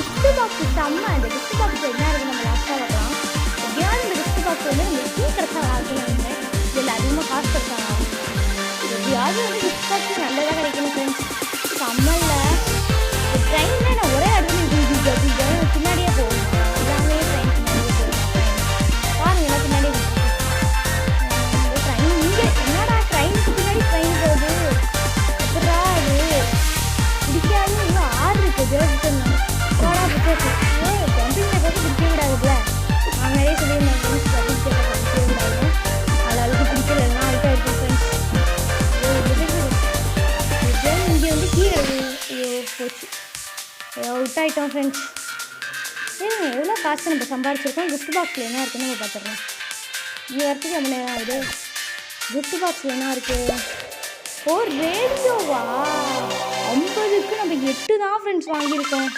Gift box செம்ம. அந்த gift box என்ன இருக்குது நம்ம லாஸ்ட்டாக வரலாம். எப்படியாவது இந்த கிஃப்ட் பாக்ஸ் வந்து நம்ம சீக்கிரத்தாக ஆகணும்னு நினைக்கிறேன். இதில் அதிகமாக காசு கிடைச்சாங்க. எப்படியாவது வந்து கிஃப்ட் பாக்ஸ் நல்லதாக கிடைக்கணும் ஃப்ரெண்ட்ஸ். செம்மல்ல ட்ரெயினில் நான் ஒரே இடத்துல பின்னாடியே போகணும். எல்லாமே ட்ரெயின் பின்னாடியே போகணும். பாருங்க எல்லாம் பின்னாடியே ட்ரெயின். இங்கே என்னடா ட்ரெயினுக்கு பின்னாடி ட்ரெயின் போகுது. எப்படா அது பிடிக்காது. இன்னும் 6 இருக்குது. போடா பிடிச்சாச்சு. ஜம்பிங் பார்த்து பிடிக்க விடாதுல்ல. நான் நிறைய சொல்லியிருந்தேன் ஃப்ரெண்ட்ஸ். ஜம்பிங் பார்த்து பிடிக்க விடாது. அதனால பிடிக்கலன்னா அழுத்தா இருக்கும் ஃப்ரெண்ட்ஸ். இங்கே வந்து கீழே போச்சு. அவுட் ஆகிட்டோம் ஃப்ரெண்ட்ஸ். சரிங்க, எவ்வளோ காசு நம்ம சம்பாரிச்சிருக்கோம். கிஃப்ட் பாக்ஸில் என்ன இருக்குன்னு நம்ம பார்த்துடலாம். இங்கே வரத்துக்கு நம்ம நேரம் ஆகுது. கிஃப்ட் பாக்ஸில் என்ன இருக்குது? ஓ ரேடியோவா? 50க்கு நம்ம 8 தான் ஃப்ரெண்ட்ஸ் வாங்கியிருக்கோம்.